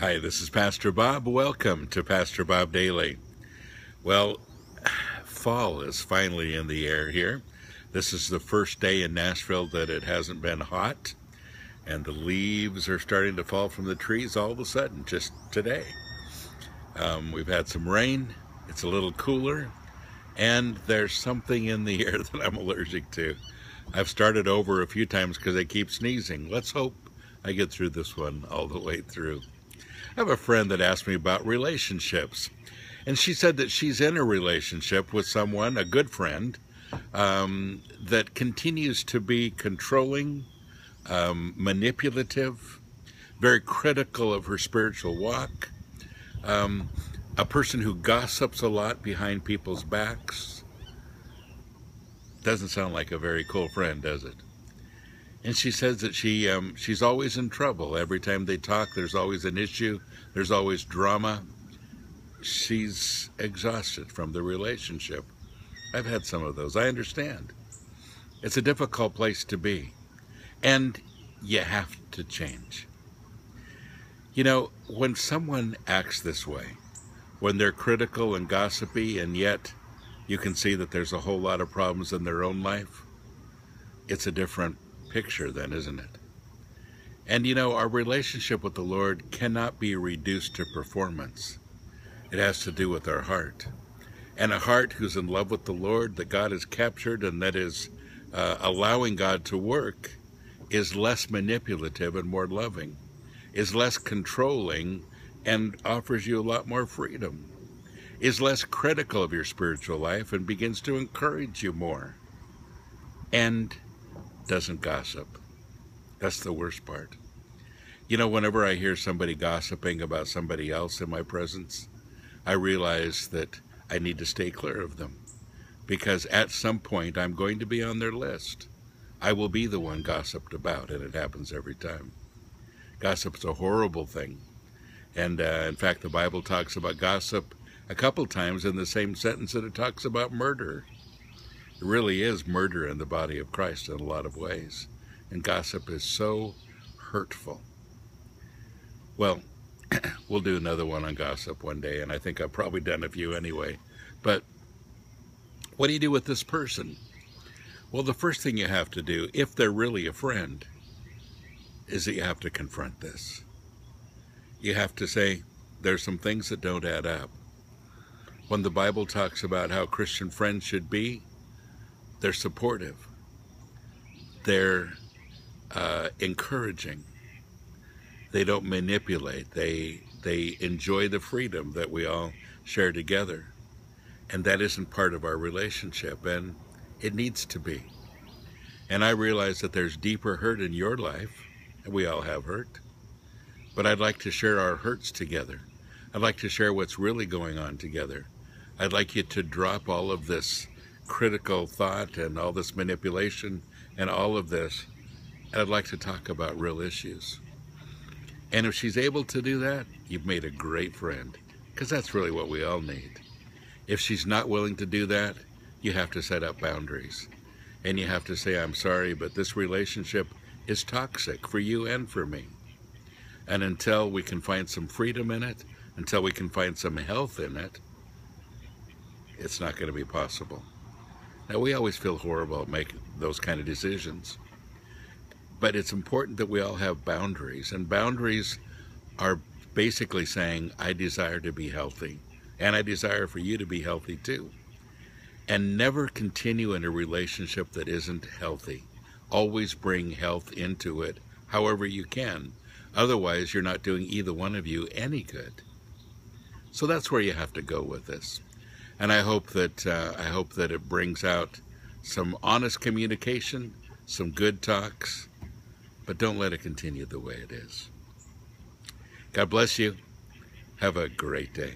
Hi, this is Pastor Bob. Welcome to Pastor Bob Daily. Well, fall is finally in the air here. This is the first day in Nashville that it hasn't been hot, and the leaves are starting to fall from the trees all of a sudden, just today. We've had some rain, it's a little cooler, and there's something in the air that I'm allergic to. I've started over a few times because I keep sneezing. Let's hope I get through this one all the way through. I have a friend that asked me about relationships, and she said that she's in a relationship with someone, a good friend, that continues to be controlling, manipulative, very critical of her spiritual walk, a person who gossips a lot behind people's backs. Doesn't sound like a very cool friend, does it? And she says that she's always in trouble. Every time they talk, there's always an issue. There's always drama. She's exhausted from the relationship. I've had some of those. I understand. It's a difficult place to be. And you have to change. You know, when someone acts this way, when they're critical and gossipy, and yet you can see that there's a whole lot of problems in their own life, it's a different picture then, isn't it? And you know, our relationship with the Lord cannot be reduced to performance. It has to do with our heart. And a heart who's in love with the Lord, that God has captured and that is allowing God to work, is less manipulative and more loving, is less controlling and offers you a lot more freedom, is less critical of your spiritual life and begins to encourage you more, and doesn't gossip. That's the worst part. You know, whenever I hear somebody gossiping about somebody else in my presence, I realize that I need to stay clear of them, because at some point I'm going to be on their list. I will be the one gossiped about, and it happens every time. Gossip's a horrible thing. And in fact, the Bible talks about gossip a couple times in the same sentence that it talks about murder. It really is murder in the body of Christ in a lot of ways. And gossip is so hurtful. Well, we'll do another one on gossip one day, and I think I've probably done a few anyway. But what do you do with this person? Well, the first thing you have to do, if they're really a friend, is that you have to confront this. You have to say, there's some things that don't add up. When the Bible talks about how Christian friends should be, they're supportive. They're encouraging. They don't manipulate. They enjoy the freedom that we all share together. And that isn't part of our relationship, and it needs to be. And I realize that there's deeper hurt in your life, and we all have hurt. But I'd like to share our hurts together. I'd like to share what's really going on together. I'd like you to drop all of this critical thought and all this manipulation and all of this. And I'd like to talk about real issues. And if she's able to do that, you've made a great friend, because that's really what we all need. If she's not willing to do that, you have to set up boundaries. And you have to say, I'm sorry, but this relationship is toxic for you and for me. And until we can find some freedom in it, until we can find some health in it, it's not going to be possible. Now, we always feel horrible at making those kind of decisions, but it's important that we all have boundaries, and boundaries are basically saying, I desire to be healthy, and I desire for you to be healthy too. And never continue in a relationship that isn't healthy. Always bring health into it however you can. Otherwise, you're not doing either one of you any good. So that's where you have to go with this. And I hope that it brings out some honest communication, some good talks, but don't let it continue the way it is. God bless you. Have a great day.